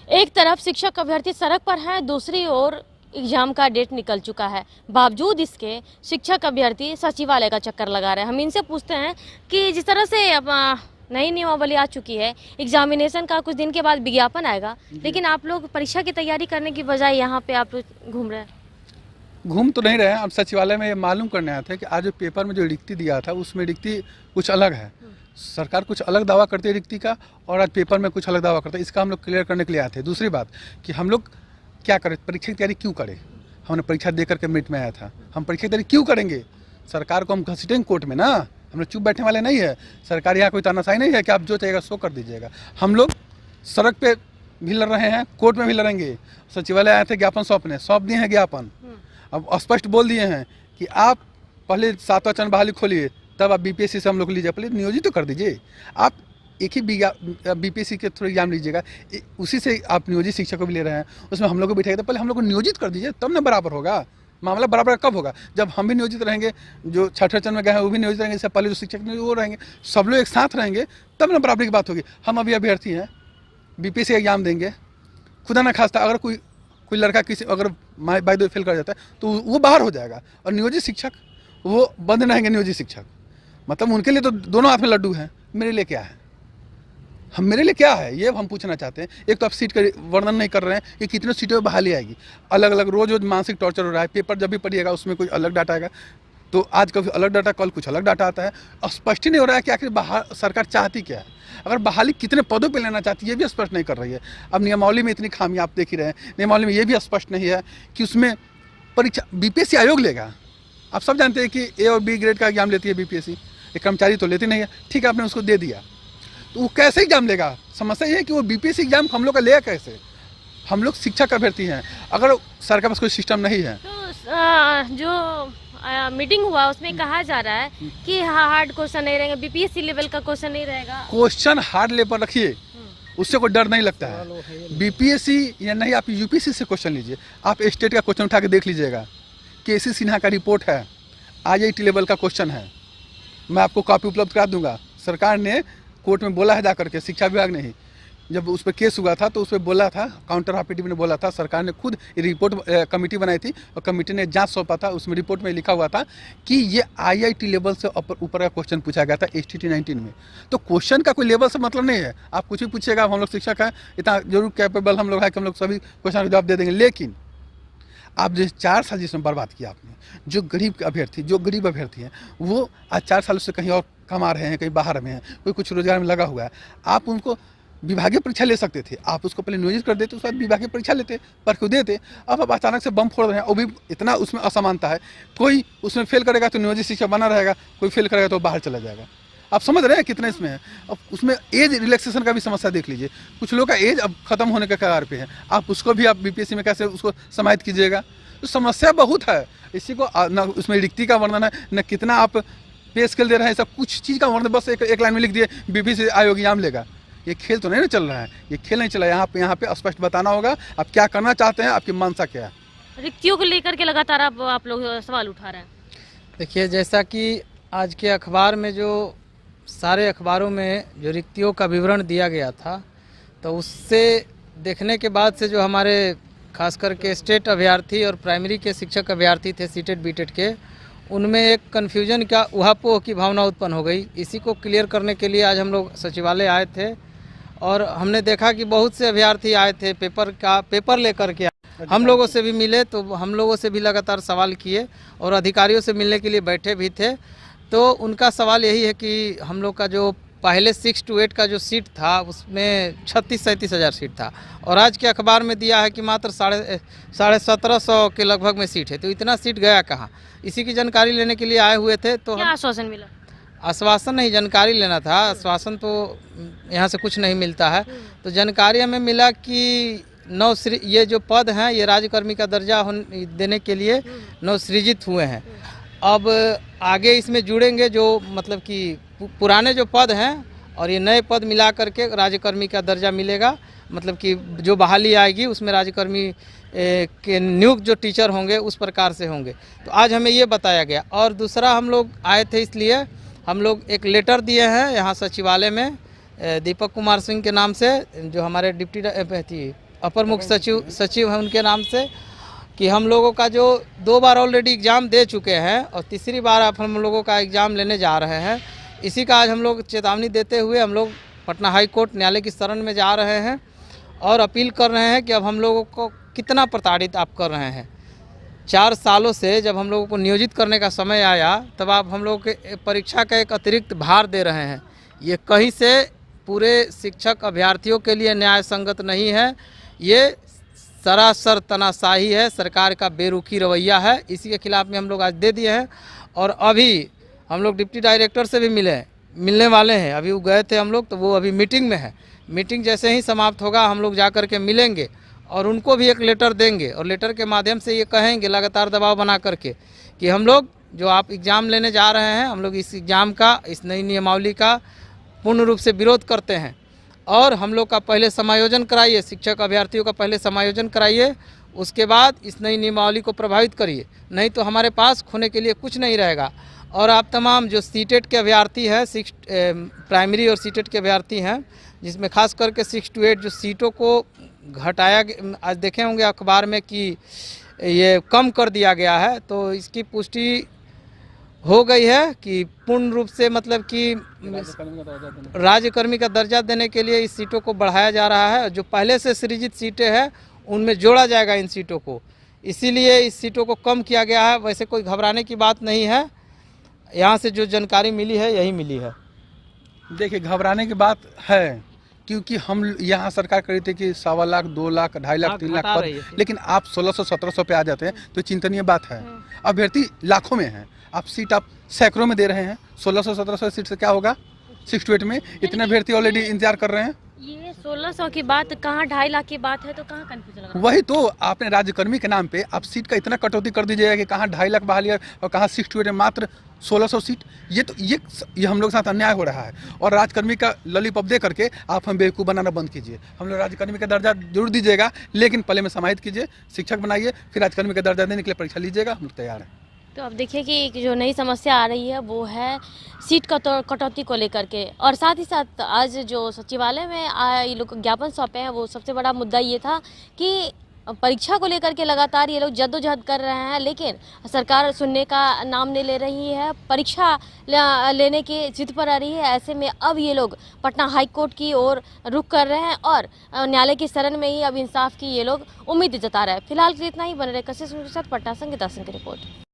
एक तरफ शिक्षक अभ्यर्थी सड़क पर हैं, दूसरी ओर एग्जाम का डेट निकल चुका है। बावजूद इसके शिक्षक अभ्यर्थी सचिवालय का चक्कर लगा रहे हैं। हम इनसे पूछते हैं कि जिस तरह से अब नई नियमावली आ चुकी है, एग्जामिनेशन का कुछ दिन के बाद विज्ञापन आएगा, लेकिन आप लोग परीक्षा की तैयारी करने की बजाय यहाँ पे आप घूम रहे हैं। घूम तो नहीं रहे हैं, अब सचिवालय में ये मालूम करने आए थे कि आज जो पेपर में जो रिक्ति दिया था उसमें रिक्ति कुछ अलग है। सरकार कुछ अलग दावा करती है रिक्ति का, और आज पेपर में कुछ अलग दावा करता है। इसका हम लोग क्लियर करने के लिए आए थे। दूसरी बात कि हम लोग क्या करें, परीक्षा की तैयारी क्यों करें। हमने परीक्षा दे करके मेरिट में आया था, हम परीक्षा की तैयारी क्यों करेंगे। सरकार को हम घसीटेंगे कोर्ट में ना, हम लोग चुप बैठने वाले नहीं है। सरकार यहाँ कोई तानाशाही नहीं है कि आप जो चाहेगा सो कर दीजिएगा। हम लोग सड़क पे भी लड़ रहे हैं, कोर्ट में भी लड़ेंगे। सचिवालय आए थे ज्ञापन सौंप दिए हैं ज्ञापन। अब स्पष्ट बोल दिए हैं कि आप पहले 7वां चरण बहाली खोलिए, तब आप बीपीएससी से हम लोग लीजिए, पहले नियोजित तो कर दीजिए। आप एक ही बीपीएससी के थ्रू एग्जाम लीजिएगा, उसी से आप नियोजित शिक्षक को भी ले रहे हैं, उसमें हम लोग को बिठाइए। तो पहले हम लोग को नियोजित कर दीजिए, तब ना बराबर होगा। मामला बराबर कब होगा, जब हम भी नियोजित रहेंगे, जो 6ठे चरण में गए हैं वो भी नियोजित रहेंगे, इससे पहले जो शिक्षक नहीं वो रहेंगे, सब लोग एक साथ रहेंगे, तब ना बराबरी की बात होगी। हम अभी अभ्यर्थी हैं, बीपीएससी एग्जाम देंगे, खुदा ना खास्ता अगर कोई लड़का किसी अगर बाय द वे फेल कर जाता है तो वो बाहर हो जाएगा, और नियोजित शिक्षक वो बंद रहेंगे। नियोजित शिक्षक मतलब उनके लिए तो दोनों हाथ में लड्डू हैं। मेरे लिए क्या है, मेरे लिए क्या है, ये हम पूछना चाहते हैं। एक तो आप सीट का वर्णन नहीं कर रहे हैं कि कितने सीटों में बहाली आएगी, अलग अलग रोज मानसिक टॉर्चर हो रहा है। पेपर जब भी पढ़िएगा उसमें कोई अलग डाटा आएगा, तो आज कभी अलग डाटा, कल कुछ अलग डाटा आता है। स्पष्ट ही नहीं हो रहा है कि आखिर सरकार चाहती क्या है, अगर बहाली कितने पदों पे लेना चाहती है ये भी स्पष्ट नहीं कर रही है। अब नियमावली में इतनी खामी आप देख ही रहे हैं, नियमावली में ये भी स्पष्ट नहीं है कि उसमें परीक्षा बीपीएससी आयोग लेगा। आप सब जानते हैं कि ए और बी ग्रेड का एग्जाम लेती है बीपीएससी, एक कर्मचारी तो लेती नहीं है। ठीक है, आपने उसको दे दिया, तो वो कैसे एग्जाम लेगा। समस्या ये है कि वो बीपीएससी एग्जाम हम लोग का लेगा कैसे। हम लोग शिक्षक अभ्यर्थी हैं, अगर सरकार के पास कोई सिस्टम नहीं है। तो जो मीटिंग हुआ उसमें कहा जा रहा है कि हार्ड क्वेश्चन नहीं रहेंगे, बीपीएससी लेवल का क्वेश्चन नहीं रहेगा। क्वेश्चन हार्ड लेवल रखिए, उससे कोई डर नहीं लगता है। बीपीएससी या नहीं, आप यूपीएससी से क्वेश्चन लीजिए। आप स्टेट का क्वेश्चन उठा के देख लीजिएगा, केसी सिन्हा का रिपोर्ट है, आईआईटी लेवल का क्वेश्चन है। मैं आपको कॉपी उपलब्ध करा दूंगा। सरकार ने कोर्ट में बोला है जा करके, शिक्षा विभाग ने ही, जब उस पर केस हुआ था तो उस पर बोला था, काउंटर अफिडेविट ने बोला था, सरकार ने खुद रिपोर्ट कमेटी बनाई थी और कमेटी ने जांच सौंपा था। उसमें रिपोर्ट में लिखा हुआ था कि ये आईआईटी लेवल से ऊपर का क्वेश्चन पूछा गया था एसटीटी 19 में। तो क्वेश्चन का कोई लेवल से मतलब नहीं है, आप कुछ भी पूछिएगा। हम लोग शिक्षक हैं, इतना जरूर कैपेबल हम लोग हैं कि हम लोग सभी क्वेश्चन का जवाब दे देंगे। लेकिन आप जो 4 साल जिसमें बर्बाद किया आपने, जो गरीब अभ्यर्थी हैं वो आज 4 सालों से कहीं और कमा रहे हैं, कहीं बाहर में हैं, कोई कुछ रोजगार में लगा हुआ है। आप उनको विभागीय परीक्षा ले सकते थे, आप उसको पहले नियोजित कर देते, उसके बाद विभागीय परीक्षा लेते, परीक्षा देते। अब आप अचानक से बम फोड़ रहे हैं, वो भी इतना उसमें असमानता है। कोई उसमें फेल करेगा तो नियोजित शिक्षक बना रहेगा, कोई फेल करेगा तो बाहर चला जाएगा। आप समझ रहे हैं कितना इसमें है। अब उसमें एज रिलैक्सेशन का भी समस्या देख लीजिए, कुछ लोग का एज अब खत्म होने के कगार पे है, आप उसको भी आप बीपीएससी में कैसे उसको समाहित कीजिएगा। तो समस्या बहुत है। इसी को न उसमें रिक्ति का वर्णन है, न कितना आप पे स्केल दे रहे हैं, सब कुछ चीज़ का वर्णन बस एक लाइन में लिख दिए बीपीएससी आयोग एग्जाम लेगा। ये खेल तो नहीं ना चल रहा है, ये खेल नहीं चला। यहाँ पे स्पष्ट बताना होगा आप क्या करना चाहते हैं, आपकी मंशा क्या है। रिक्तियों को लेकर के लगातार आप लोग सवाल उठा रहे हैं। देखिए, जैसा कि आज के अखबार में जो सारे अखबारों में जो रिक्तियों का विवरण दिया गया था, तो उससे देखने के बाद से जो हमारे खास करके स्टेट अभ्यर्थी और प्राइमरी के शिक्षक अभ्यर्थी थे सीटेट बीटेट के, उनमें एक कन्फ्यूजन का उहापोह की भावना उत्पन्न हो गई। इसी को क्लियर करने के लिए आज हम लोग सचिवालय आए थे और हमने देखा कि बहुत से अभ्यर्थी आए थे पेपर लेकर के। हम लोगों से भी मिले, तो हम लोगों से भी लगातार सवाल किए और अधिकारियों से मिलने के लिए बैठे भी थे। तो उनका सवाल यही है कि हम लोग का जो पहले 6 to 8 का जो सीट था उसमें 36-37 हज़ार सीट था, और आज के अखबार में दिया है कि मात्र 1750 के लगभग में सीट है। तो इतना सीट गया कहाँ, इसी की जानकारी लेने के लिए आए हुए थे। तो क्या आश्वासन मिला? आश्वासन नहीं, जानकारी लेना था। आश्वासन तो यहाँ से कुछ नहीं मिलता है। तो जानकारी हमें मिला कि ये जो पद हैं ये राज्यकर्मी का दर्जा देने के लिए नवसृजित हुए हैं। अब आगे इसमें जुड़ेंगे जो मतलब कि पुराने जो पद हैं और ये नए पद मिला करके राज्यकर्मी का दर्जा मिलेगा। मतलब कि जो बहाली आएगी उसमें राज्यकर्मी के नियुक्त जो टीचर होंगे उस प्रकार से होंगे। तो आज हमें ये बताया गया। और दूसरा, हम लोग आए थे इसलिए हम लोग एक लेटर दिए हैं यहाँ सचिवालय में दीपक कुमार सिंह के नाम से, जो हमारे डिप्टी अपर मुख्य सचिव हैं उनके नाम से कि हम लोगों का जो 2 बार ऑलरेडी एग्ज़ाम दे चुके हैं और तीसरी बार अब हम लोगों का एग्ज़ाम लेने जा रहे हैं, इसी का आज हम लोग चेतावनी देते हुए हम लोग पटना हाई कोर्ट न्यायालय की शरण में जा रहे हैं और अपील कर रहे हैं कि अब हम लोगों को कितना प्रताड़ित आप कर रहे हैं। 4 सालों से जब हम लोगों को नियोजित करने का समय आया तब आप हम लोग के परीक्षा का एक अतिरिक्त भार दे रहे हैं। ये कहीं से पूरे शिक्षक अभ्यर्थियों के लिए न्याय संगत नहीं है, ये सरासर तानाशाही है, सरकार का बेरुखी रवैया है। इसी के खिलाफ में हम लोग आज दे दिए हैं और अभी हम लोग डिप्टी डायरेक्टर से भी मिलने वाले हैं। अभी वो गए थे हम लोग, तो वो अभी मीटिंग में है। मीटिंग जैसे ही समाप्त होगा हम लोग जा कर के मिलेंगे और उनको भी एक लेटर देंगे और लेटर के माध्यम से ये कहेंगे लगातार दबाव बना करके कि हम लोग जो आप एग्ज़ाम लेने जा रहे हैं, हम लोग इस एग्ज़ाम का, इस नई नियमावली का पूर्ण रूप से विरोध करते हैं और हम लोग का पहले समायोजन कराइए, शिक्षक अभ्यर्थियों का पहले समायोजन कराइए, उसके बाद इस नई नियमावली को प्रभावित करिए, नहीं तो हमारे पास खोने के लिए कुछ नहीं रहेगा। और आप तमाम जो सीटेट के अभ्यर्थी हैं, प्राइमरी और सीटेट के अभ्यर्थी हैं, जिसमें खास करके 6 to 8 जो सीटों को घटाया, आज देखे होंगे अखबार में कि ये कम कर दिया गया है, तो इसकी पुष्टि हो गई है कि पूर्ण रूप से मतलब कि राज्यकर्मी का दर्जा देने के लिए इस सीटों को बढ़ाया जा रहा है। जो पहले से सृजित सीटें हैं उनमें जोड़ा जाएगा इन सीटों को, इसीलिए इस सीटों को कम किया गया है। वैसे कोई घबराने की बात नहीं है, यहाँ से जो जानकारी मिली है यही मिली है। देखिए, घबराने की बात है क्योंकि हम यहाँ सरकार कह रही थी कि 1.25 लाख, 2 लाख, 2.5 लाख, 3 लाख पद, लेकिन आप 1600-1700 पे आ जाते हैं तो चिंतनीय बात है। अभ्यर्थी लाखों में हैं, आप सीट आप सैकड़ों में दे रहे हैं। 1600-1700 सीट से क्या होगा? 6 to 8 में इतने अभ्यर्थी ऑलरेडी इंतजार कर रहे हैं। ये 1600 की बात कहाँ 2.5 लाख की बात है, तो कहाँ कंफ्यूजन लग रहा है? वही तो, आपने राज्यकर्मी के नाम पे आप सीट का इतना कटौती कर दीजिएगा कि कहाँ 2.5 लाख बहाली और कहाँ 6 to 8 में मात्र 1600 सीट। ये हम लोग के साथ अन्याय हो रहा है और राज्यकर्मी का लॉलीपॉप दे करके आप हम बेवकूफ़ बनाना बंद कीजिए। हम लोग राज्यकर्मी का दर्जा जरूर दीजिएगा, लेकिन पहले में समाहित कीजिए, शिक्षक बनाइए, फिर राज्यकर्मी का दर्जा देने के लिए परीक्षा लीजिएगा। हम लोग तैयार हैं। तो अब देखिए कि जो नई समस्या आ रही है वो है सीट कटौती को लेकर के, और साथ ही साथ आज जो सचिवालय में ये लोग ज्ञापन सौंपे हैं, वो सबसे बड़ा मुद्दा ये था कि परीक्षा को लेकर के लगातार ये लोग जद्दोजहद कर रहे हैं, लेकिन सरकार सुनने का नाम नहीं ले रही है, परीक्षा लेने की जिद पर आ रही है। ऐसे में अब ये लोग पटना हाई कोर्ट की ओर रुख कर रहे हैं और न्यायालय की शरण में ही अब इंसाफ की ये लोग उम्मीद जता रहे हैं। फिलहाल के लिए इतना ही। बने रहे कशिश के साथ पटना संगीता सिंह की रिपोर्ट।